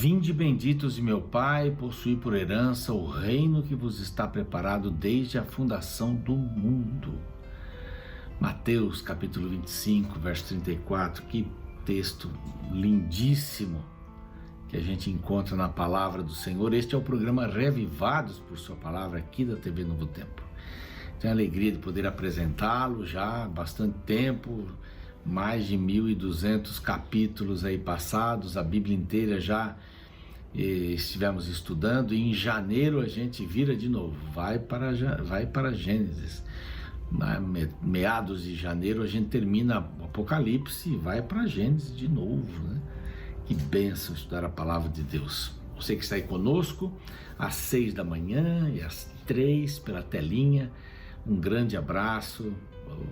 Vinde benditos de meu Pai, possuí por herança o reino que vos está preparado desde a fundação do mundo. Mateus capítulo 25, verso 34, que texto lindíssimo que a gente encontra na palavra do Senhor. Este é o programa Revivados por sua palavra aqui da TV Novo Tempo. Tenho a alegria de poder apresentá-lo já há bastante tempo, mais de 1.200 capítulos aí passados, a Bíblia inteira já estivemos estudando, e em janeiro a gente vira de novo, vai para Gênesis. Meados de janeiro a gente termina o Apocalipse e vai para Gênesis de novo, né? Que bênção estudar a palavra de Deus. Você que está aí conosco às 6 da manhã e às 3 pela telinha, um grande abraço.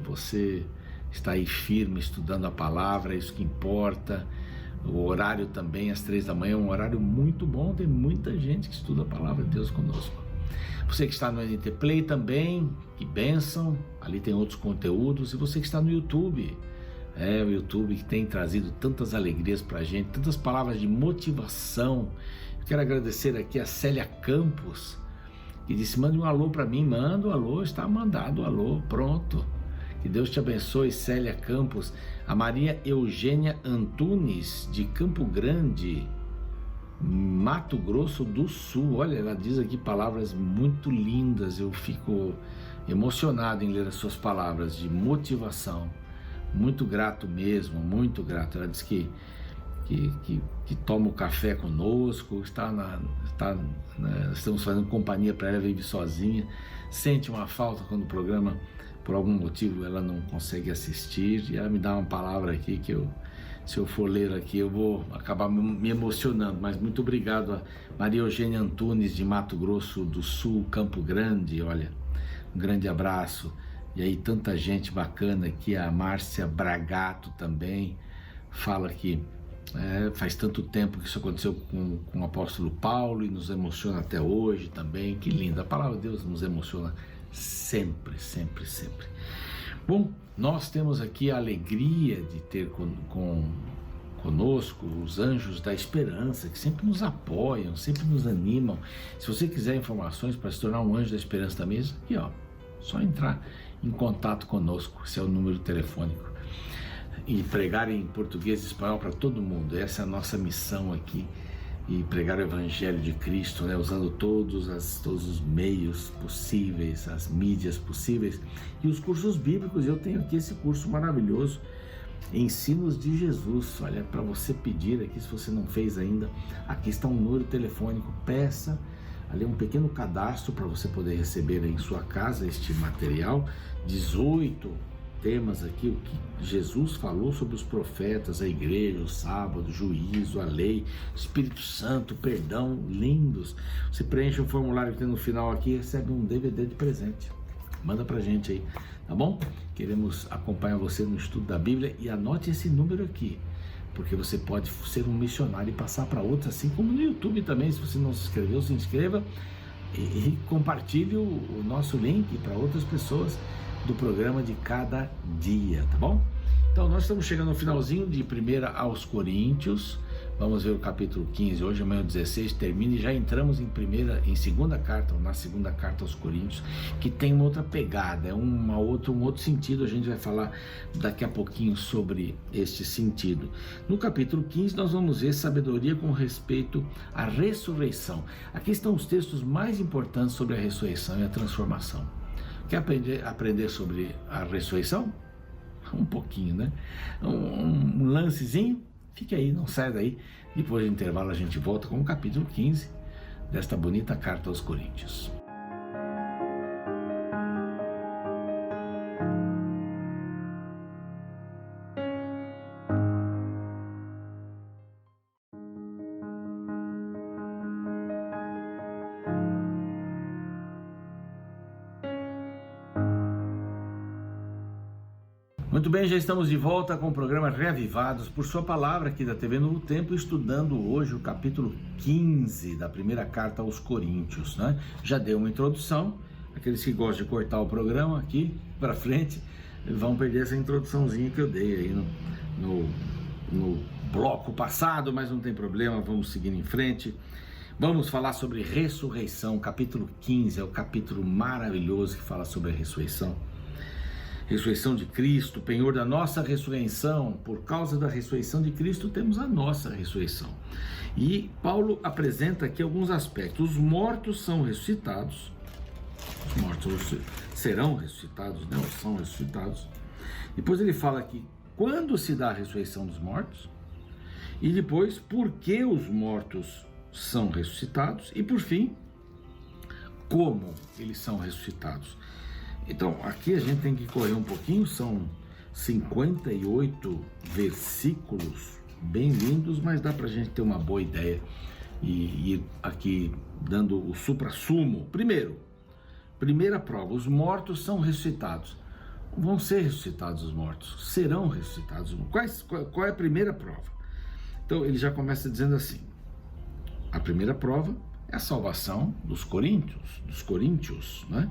Você está aí firme estudando a palavra, é isso que importa. O horário também às 3 da manhã é um horário muito bom, tem muita gente que estuda a palavra de Deus conosco. Você que está no NT Play também, que bênção, ali tem outros conteúdos. E você que está no YouTube, o YouTube que tem trazido tantas alegrias para a gente, tantas palavras de motivação. Eu quero agradecer aqui a Célia Campos, que disse: mande um alô para mim. Manda um alô, está mandado o alô, pronto. Que Deus te abençoe, Célia Campos. A Maria Eugênia Antunes, de Campo Grande, Mato Grosso do Sul. Olha, ela diz aqui palavras muito lindas. Eu fico emocionado em ler as suas palavras de motivação. Muito grato mesmo, muito grato. Ela diz que toma o café conosco, estamos fazendo companhia para ela, vive sozinha, sente uma falta quando o programa, por algum motivo, ela não consegue assistir, e ela me dá uma palavra aqui que se eu for ler aqui, eu vou acabar me emocionando. Mas muito obrigado a Maria Eugênia Antunes, de Mato Grosso do Sul, Campo Grande. Olha, um grande abraço. E aí tanta gente bacana aqui, a Márcia Bragato também fala que faz tanto tempo que isso aconteceu com o apóstolo Paulo e nos emociona até hoje também. Que lindo, a palavra de Deus nos emociona sempre, sempre, sempre. Bom, nós temos aqui a alegria de ter conosco os anjos da esperança, que sempre nos apoiam, sempre nos animam. Se você quiser informações para se tornar um anjo da esperança também, aqui ó, só entrar em contato conosco, esse é o número telefônico, e pregar em português e espanhol para todo mundo. Essa é a nossa missão aqui, e pregar o Evangelho de Cristo, né, usando todos os meios possíveis, as mídias possíveis, e os cursos bíblicos. Eu tenho aqui esse curso maravilhoso, Ensinos de Jesus. Olha, para você pedir aqui, se você não fez ainda, aqui está um número telefônico, peça. Ali é um pequeno cadastro para você poder receber em sua casa este material. 18 temas aqui, o que Jesus falou sobre os profetas, a igreja, o sábado, o juízo, a lei, o Espírito Santo, perdão, lindos. Você preenche um formulário que tem no final aqui e recebe um DVD de presente. Manda pra gente aí, tá bom? Queremos acompanhar você no estudo da Bíblia, e anote esse número aqui, porque você pode ser um missionário e passar para outros, assim como no YouTube também. Se você não se inscreveu, se inscreva e compartilhe o nosso link para outras pessoas do programa de cada dia, tá bom? Então nós estamos chegando ao finalzinho de 1 aos Coríntios. Vamos ver o capítulo 15, hoje amanhã 16 termina, e já entramos na segunda carta aos Coríntios, que tem uma outra pegada, um outro sentido. A gente vai falar daqui a pouquinho sobre este sentido. No capítulo 15 nós vamos ver sabedoria com respeito à ressurreição. Aqui estão os textos mais importantes sobre a ressurreição e a transformação. Quer aprender sobre a ressurreição? Um pouquinho, né? Um lancezinho? Fique aí, não saia daí. Depois do intervalo a gente volta com o capítulo 15 desta bonita carta aos Coríntios. Muito bem, já estamos de volta com o programa Reavivados por sua palavra aqui da TV Novo Tempo, estudando hoje o capítulo 15 da primeira carta aos Coríntios, né? Já dei uma introdução, aqueles que gostam de cortar o programa aqui para frente vão perder essa introduçãozinha que eu dei aí no bloco passado, mas não tem problema, vamos seguir em frente. Vamos falar sobre ressurreição, capítulo 15, é o capítulo maravilhoso que fala sobre a ressurreição. Ressurreição de Cristo, penhor da nossa ressurreição. Por causa da ressurreição de Cristo, temos a nossa ressurreição. E Paulo apresenta aqui alguns aspectos. Os mortos são ressuscitados, os mortos serão ressuscitados, né? Ou são ressuscitados. Depois ele fala aqui quando se dá a ressurreição dos mortos, e depois por que os mortos são ressuscitados, e por fim, como eles são ressuscitados. Então, aqui a gente tem que correr um pouquinho, são 58 versículos bem lindos, mas dá para a gente ter uma boa ideia e ir aqui dando o suprassumo. Primeira prova, os mortos são ressuscitados. Vão ser ressuscitados os mortos, serão ressuscitados. Qual é a primeira prova? Então, ele já começa dizendo assim, a primeira prova é a salvação dos coríntios, né?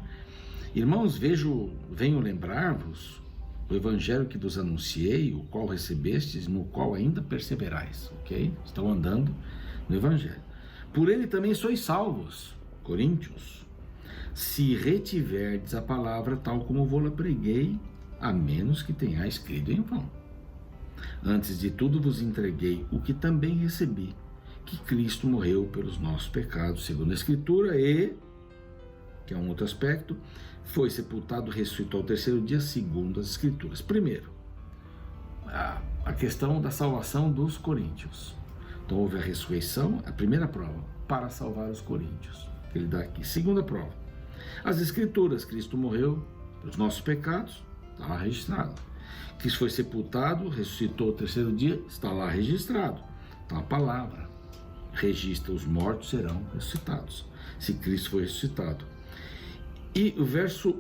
Irmãos, venho lembrar-vos o evangelho que vos anunciei, o qual recebestes, no qual ainda perseverais, ok? Estão andando no evangelho. Por ele também sois salvos, coríntios, se retiverdes a palavra tal como vou-la preguei, a menos que tenhais crido em vão. Antes de tudo vos entreguei o que também recebi, que Cristo morreu pelos nossos pecados, segundo a Escritura, e, que é um outro aspecto, foi sepultado, ressuscitou ao terceiro dia, segundo as Escrituras. Primeiro, a questão da salvação dos coríntios. Então houve a ressurreição, a primeira prova, para salvar os coríntios, que ele dá aqui. Segunda prova, as Escrituras, Cristo morreu pelos nossos pecados, está lá registrado. Cristo foi sepultado, ressuscitou ao terceiro dia, está lá registrado. Então a palavra registra: os mortos serão ressuscitados, se Cristo foi ressuscitado. E o verso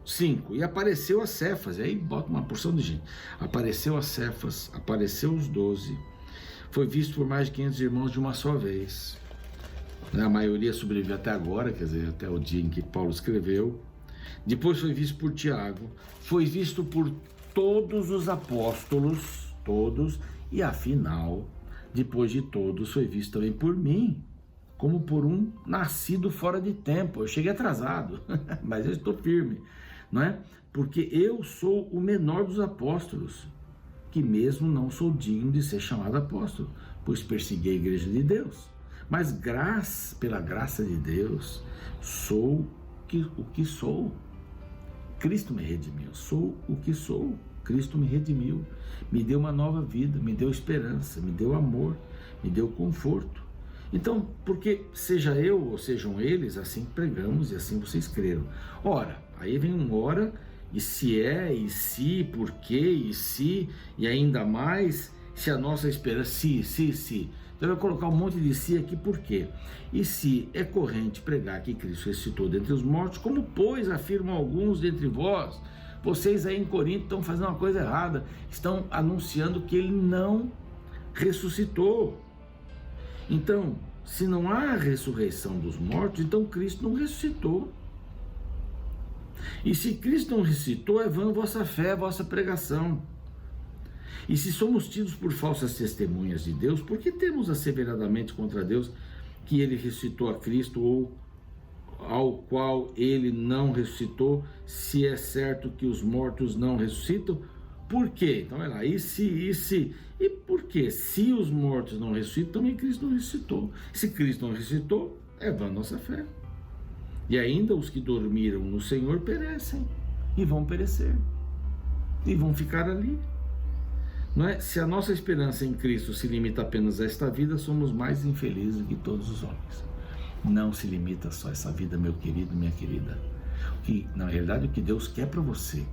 5, e apareceu a Cefas, e aí bota uma porção de gente, apareceu a Cefas, apareceu os 12, foi visto por mais de 500 irmãos de uma só vez. A maioria sobreviveu até agora, quer dizer, até o dia em que Paulo escreveu. Depois foi visto por Tiago, foi visto por todos os apóstolos, todos, e afinal, depois de todos, foi visto também por mim, como por um nascido fora de tempo. Eu cheguei atrasado, mas eu estou firme, não é? Porque eu sou o menor dos apóstolos, que mesmo não sou digno de ser chamado apóstolo, pois persegui a igreja de Deus. Mas pela graça de Deus, sou o que sou. Cristo me redimiu, sou o que sou. Cristo me redimiu, me deu uma nova vida, me deu esperança, me deu amor, me deu conforto. Então, porque seja eu ou sejam eles, assim pregamos e assim vocês creram. Ora, aí vem um ora, e se é, e se, por quê, e se, e ainda mais, se a nossa esperança, se. Então eu vou colocar um monte de si aqui, por quê? E se é corrente pregar que Cristo ressuscitou dentre os mortos, como pois afirmam alguns dentre vós, vocês aí em Corinto estão fazendo uma coisa errada, estão anunciando que ele não ressuscitou. Então, se não há ressurreição dos mortos, então Cristo não ressuscitou. E se Cristo não ressuscitou, é vã vossa fé, vossa pregação. E se somos tidos por falsas testemunhas de Deus, por que temos asseveradamente contra Deus que ele ressuscitou a Cristo, ou ao qual ele não ressuscitou, se é certo que os mortos não ressuscitam? Por quê? Então, olha lá, e por quê? Se os mortos não ressuscitam, também Cristo não ressuscitou. Se Cristo não ressuscitou, é vã nossa fé. E ainda os que dormiram no Senhor perecem, e vão perecer, e vão ficar ali. Não é? Se a nossa esperança em Cristo se limita apenas a esta vida, somos mais infelizes do que todos os homens. Não se limita só a essa vida, meu querido, minha querida. Que, na realidade, o que Deus quer para você,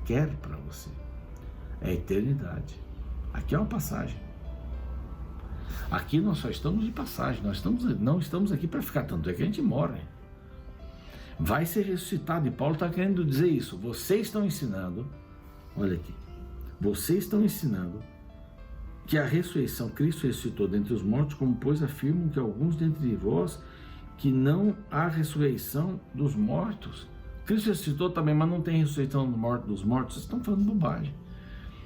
é a eternidade. Aqui é uma passagem. Aqui nós só estamos de passagem, não estamos aqui para ficar, tanto é que a gente morre. Vai ser ressuscitado, e Paulo está querendo dizer isso. Vocês estão ensinando, olha aqui, vocês estão ensinando que a ressurreição, Cristo ressuscitou dentre os mortos, como pois afirmam que alguns dentre vós, que não há ressurreição dos mortos. Cristo ressuscitou também, mas não tem ressurreição dos mortos, vocês estão falando bobagem.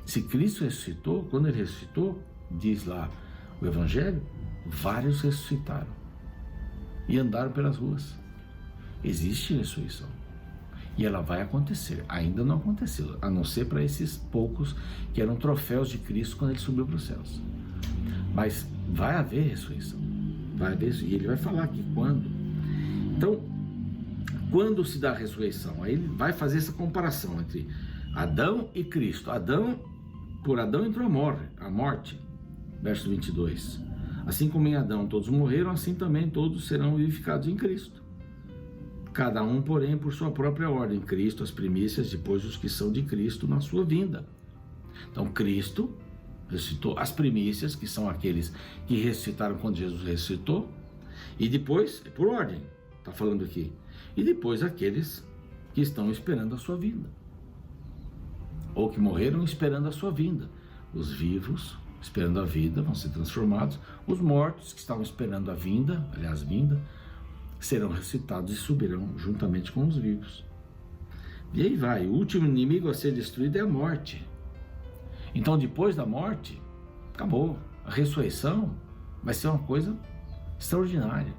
Se Cristo ressuscitou, quando ele ressuscitou, diz lá o Evangelho, vários ressuscitaram e andaram pelas ruas. Existe ressurreição. E ela vai acontecer. Ainda não aconteceu, a não ser para esses poucos que eram troféus de Cristo quando ele subiu para os céus. Mas vai haver ressurreição. Vai haver, e ele vai falar aqui quando. Então, quando se dá a ressurreição? Aí ele vai fazer essa comparação entre Adão e Cristo. Por Adão entrou a morte. Verso 22. Assim como em Adão todos morreram, assim também todos serão vivificados em Cristo. Cada um, porém, por sua própria ordem. Cristo as primícias, depois os que são de Cristo na sua vinda. Então Cristo ressuscitou as primícias, que são aqueles que ressuscitaram quando Jesus ressuscitou, e depois, por ordem, está falando aqui, e depois aqueles que estão esperando a sua vinda, ou que morreram esperando a sua vinda. Os vivos, esperando a vida, vão ser transformados. Os mortos, que estavam esperando a vinda, serão ressuscitados e subirão juntamente com os vivos. E aí vai, o último inimigo a ser destruído é a morte. Então, depois da morte, acabou. A ressurreição vai ser uma coisa extraordinária.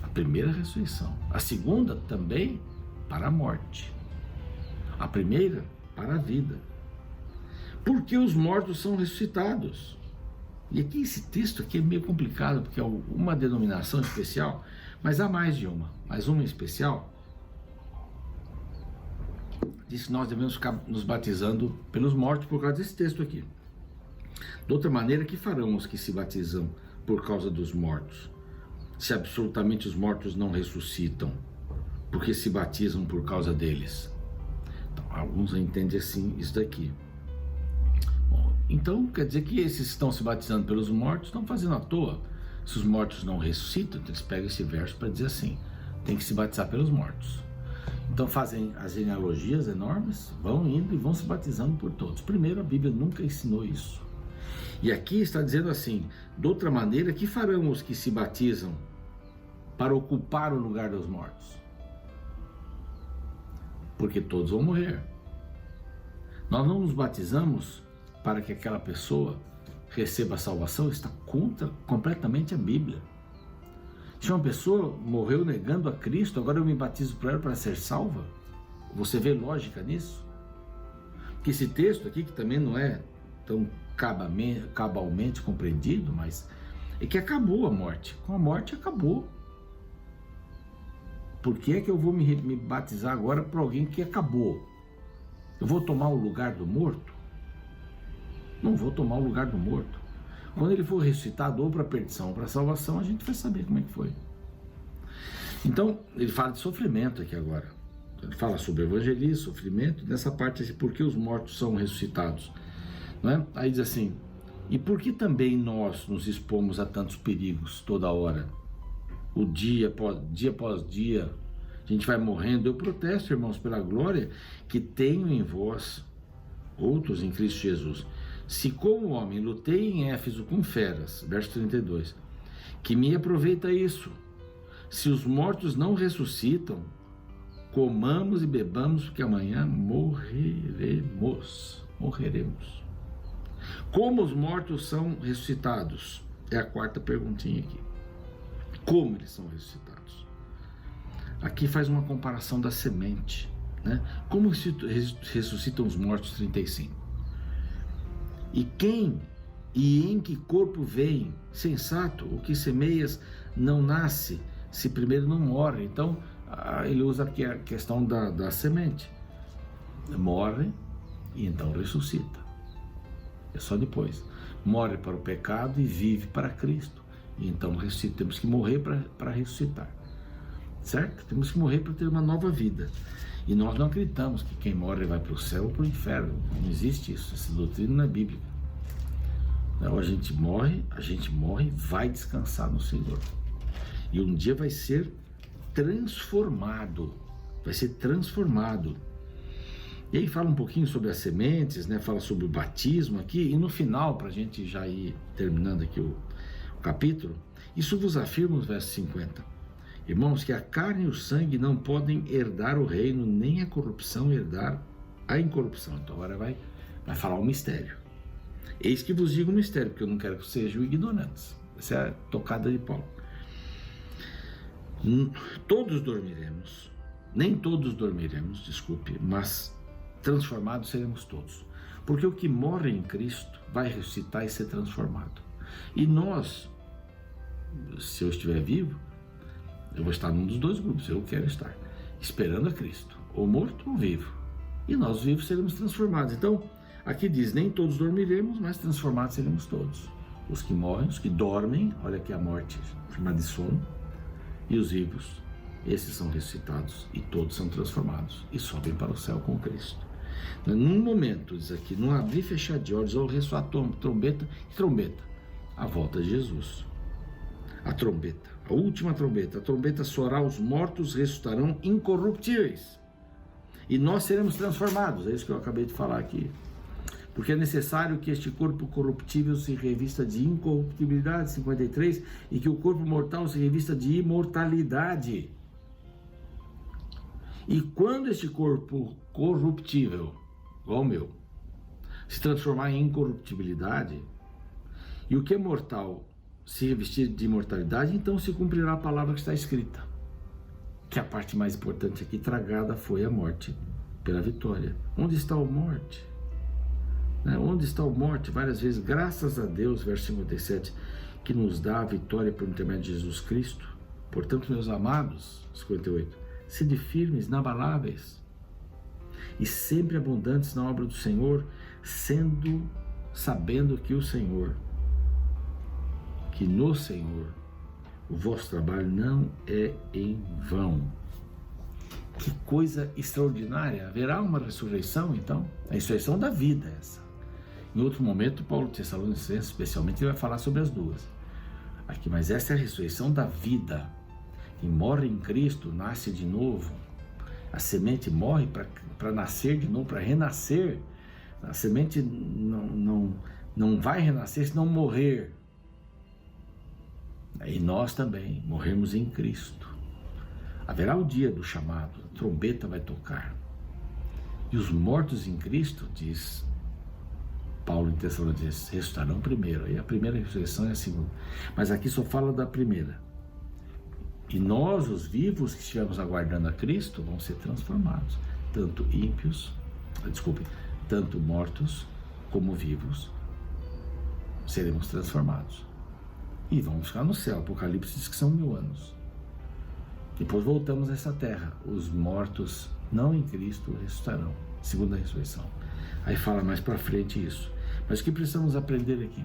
A primeira ressurreição. A segunda também para a morte. A primeira para a vida. Porque os mortos são ressuscitados. E aqui esse texto aqui é meio complicado, porque é uma denominação especial, mas há mais de uma. Mas uma especial diz que nós devemos ficar nos batizando pelos mortos por causa desse texto aqui. De outra maneira, que farão os que se batizam por causa dos mortos? Se absolutamente os mortos não ressuscitam, porque se batizam por causa deles. Então, alguns entendem assim isso daqui. Bom, então quer dizer que esses que estão se batizando pelos mortos estão fazendo à toa. Se os mortos não ressuscitam, eles pegam esse verso para dizer assim: tem que se batizar pelos mortos. Então fazem as genealogias enormes, vão indo e vão se batizando por todos. Primeiro, a Bíblia nunca ensinou isso. E aqui está dizendo assim: de outra maneira, que farão os que se batizam para ocupar o lugar dos mortos? Porque todos vão morrer. Nós não nos batizamos para que aquela pessoa receba a salvação. Está completamente a Bíblia. Se uma pessoa morreu negando a Cristo, agora eu me batizo por ela para ser salva? Você vê lógica nisso? Porque esse texto aqui, que também não é tão cabalmente compreendido, mas é que acabou a morte. Com a morte acabou. Por que é que eu vou me batizar agora por alguém que acabou? Eu vou tomar o lugar do morto? Não vou tomar o lugar do morto. Quando ele for ressuscitado ou para a perdição ou para a salvação, a gente vai saber como é que foi. Então, ele fala de sofrimento aqui agora. Ele fala sobre evangelismo, sofrimento, nessa parte assim, por que os mortos são ressuscitados? Não é? Aí diz assim: e por que também nós nos expomos a tantos perigos toda hora? O dia após dia, a gente vai morrendo. Eu protesto, irmãos, pela glória que tenho em vós, outros em Cristo Jesus. Se como homem lutei em Éfeso com feras, verso 32, que me aproveita isso? Se os mortos não ressuscitam, comamos e bebamos, porque amanhã morreremos. Como os mortos são ressuscitados? É a quarta perguntinha aqui. Como eles são ressuscitados? Aqui faz uma comparação da semente, né? Como ressuscitam os mortos, 35. E quem e em que corpo vem? Sensato, o que semeias não nasce, se primeiro não morre. Então, ele usa aqui a questão da semente. Morre e então ressuscita. É só depois. Morre para o pecado e vive para Cristo. E então ressuscita. Temos que morrer para ressuscitar. Certo? Temos que morrer para ter uma nova vida. E nós não acreditamos que quem morre vai para o céu ou para o inferno. Não existe isso. Essa doutrina não é bíblica. Não, a gente morre e vai descansar no Senhor. E um dia vai ser transformado. Vai ser transformado. E aí fala um pouquinho sobre as sementes, né? Fala sobre o batismo aqui. E no final, para a gente já ir terminando aqui o capítulo, isso vos afirma no verso 50. Irmãos, que a carne e o sangue não podem herdar o reino, nem a corrupção herdar a incorrupção. Então agora vai Vai falar um mistério. Eis que vos digo um mistério, porque eu não quero que sejam ignorantes. Essa é a tocada de Paulo. Todos dormiremos, nem todos dormiremos, desculpe, mas transformados seremos todos. Porque o que morre em Cristo vai ressuscitar e ser transformado. E nós, se eu estiver vivo, eu vou estar num dos dois grupos, eu quero estar esperando a Cristo, ou morto ou vivo. E nós vivos seremos transformados. Então, aqui diz, nem todos dormiremos, mas transformados seremos todos. Os que morrem, os que dormem, olha aqui a morte chamada de sono, e os vivos, esses são ressuscitados e todos são transformados e sobem para o céu com Cristo. Num momento, diz aqui, num abrir e fechar de olhos, ou ressoar trombeta, a volta de Jesus. A trombeta, a última trombeta, a trombeta soará, os mortos ressuscitarão incorruptíveis. E nós seremos transformados, é isso que eu acabei de falar aqui. Porque é necessário que este corpo corruptível se revista de incorruptibilidade, 53, e que o corpo mortal se revista de imortalidade. E quando este corpo corruptível, igual o meu, se transformar em incorruptibilidade, e o que é mortal se revestir de imortalidade, então se cumprirá a palavra que está escrita. Que a parte mais importante aqui, tragada foi a morte pela vitória. Onde está a morte? Onde está a morte? Várias vezes, graças a Deus, verso 57, que nos dá a vitória por intermédio de Jesus Cristo. Portanto, meus amados, 58, sede firmes, inabaláveis e sempre abundantes na obra do Senhor, sabendo que no Senhor, o vosso trabalho não é em vão. Que coisa extraordinária! Haverá uma ressurreição, então? A ressurreição da vida, essa. Em outro momento, Paulo Tessalonicenses, especialmente, ele vai falar sobre as duas. Aqui, mas essa é a ressurreição da vida. Quem morre em Cristo nasce de novo. A semente morre para nascer de novo, para renascer. A semente não vai renascer se não morrer. E nós também morremos em Cristo. Haverá o dia do chamado, a trombeta vai tocar. E os mortos em Cristo, diz Paulo em Tessalonicenses, ressuscitarão primeiro. E a primeira ressurreição é a segunda. Mas aqui só fala da primeira. E nós, os vivos que estivermos aguardando a Cristo, vão ser transformados. Tanto mortos como vivos seremos transformados. E vamos ficar no céu. Apocalipse diz que são 1000 anos. Depois voltamos a essa terra. Os mortos, não em Cristo, ressuscitarão. Segunda ressurreição. Aí fala mais para frente isso. Mas o que precisamos aprender aqui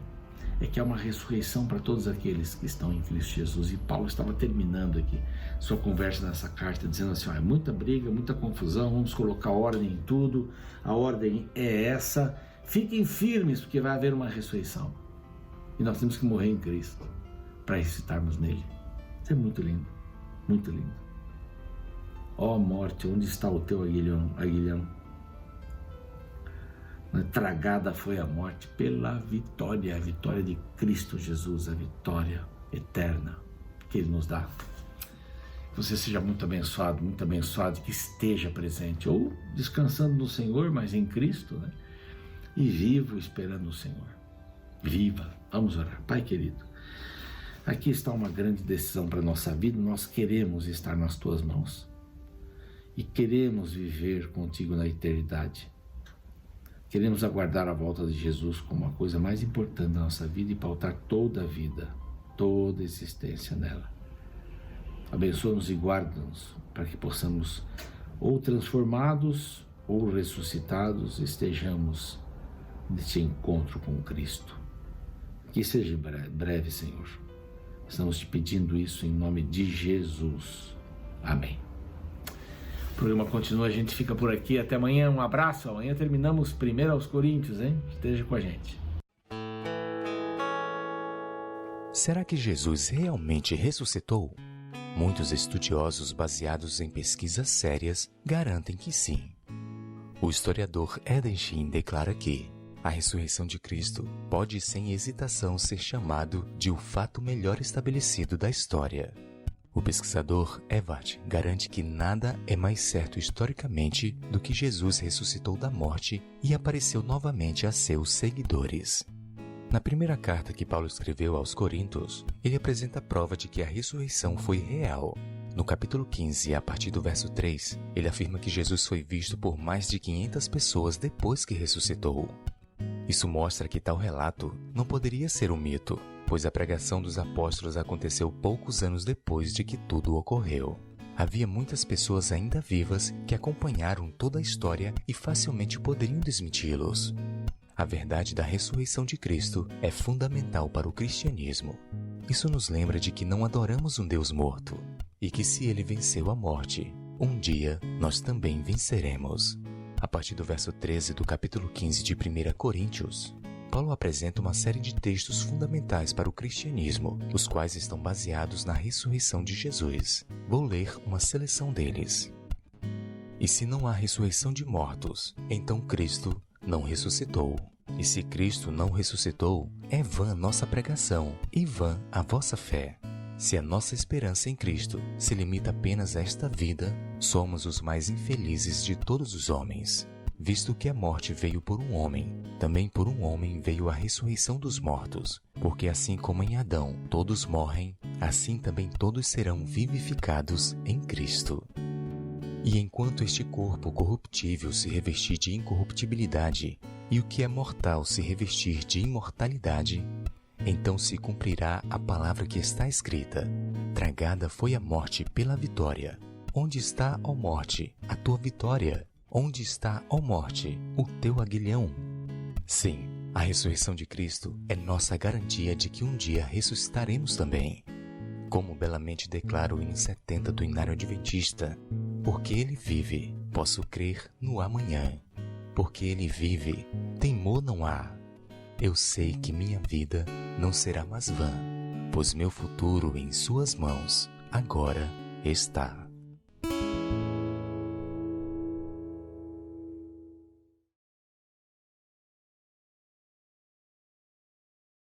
é que há uma ressurreição para todos aqueles que estão em Cristo Jesus. E Paulo estava terminando aqui sua conversa nessa carta, dizendo assim, é muita briga, muita confusão, vamos colocar ordem em tudo, a ordem é essa, fiquem firmes porque vai haver uma ressurreição. E nós temos que morrer em Cristo para ressuscitarmos nele. Isso é muito lindo, muito lindo. Ó morte, onde está o teu aguilhão? Tragada foi a morte pela vitória, a vitória de Cristo Jesus, a vitória eterna que Ele nos dá. Que você seja muito abençoado, que esteja presente, ou descansando no Senhor, mas em Cristo, né? E vivo esperando o Senhor. Viva, vamos orar. Pai querido, aqui está uma grande decisão para a nossa vida, nós queremos estar nas Tuas mãos e queremos viver contigo na eternidade. Queremos aguardar a volta de Jesus como a coisa mais importante da nossa vida e pautar toda a vida, toda a existência nela. Abençoa-nos e guarda-nos para que possamos, ou transformados ou ressuscitados, estejamos neste encontro com Cristo. Que seja breve, Senhor. Estamos te pedindo isso em nome de Jesus. Amém. O programa continua, a gente fica por aqui. Até amanhã, um abraço. Amanhã terminamos 1 aos Coríntios, hein? Esteja com a gente. Será que Jesus realmente ressuscitou? Muitos estudiosos baseados em pesquisas sérias garantem que sim. O historiador Eden Shin declara que a ressurreição de Cristo pode sem hesitação ser chamado de o fato melhor estabelecido da história. O pesquisador Evart garante que nada é mais certo historicamente do que Jesus ressuscitou da morte e apareceu novamente a seus seguidores. Na primeira carta que Paulo escreveu aos Coríntios, ele apresenta a prova de que a ressurreição foi real. No capítulo 15, a partir do verso 3, ele afirma que Jesus foi visto por mais de 500 pessoas depois que ressuscitou. Isso mostra que tal relato não poderia ser um mito, pois a pregação dos apóstolos aconteceu poucos anos depois de que tudo ocorreu. Havia muitas pessoas ainda vivas que acompanharam toda a história e facilmente poderiam desmenti-los. A verdade da ressurreição de Cristo é fundamental para o cristianismo. Isso nos lembra de que não adoramos um Deus morto, e que se ele venceu a morte, um dia nós também venceremos. A partir do verso 13 do capítulo 15 de 1 Coríntios, Paulo apresenta uma série de textos fundamentais para o cristianismo, os quais estão baseados na ressurreição de Jesus. Vou ler uma seleção deles. E se não há ressurreição de mortos, então Cristo não ressuscitou. E se Cristo não ressuscitou, é vã nossa pregação e vã a vossa fé. Se a nossa esperança em Cristo se limita apenas a esta vida, somos os mais infelizes de todos os homens. Visto que a morte veio por um homem, também por um homem veio a ressurreição dos mortos. Porque assim como em Adão todos morrem, assim também todos serão vivificados em Cristo. E enquanto este corpo corruptível se revestir de incorruptibilidade, e o que é mortal se revestir de imortalidade, então se cumprirá a palavra que está escrita: tragada foi a morte pela vitória. Onde está, ó morte, a tua vitória? Onde está, ó morte, o teu aguilhão? Sim, a ressurreição de Cristo é nossa garantia de que um dia ressuscitaremos também. Como belamente declara o hino 70 do Hinário Adventista: porque ele vive, posso crer no amanhã. Porque ele vive, temor não há. Eu sei que minha vida não será mais vã, pois meu futuro em suas mãos agora está.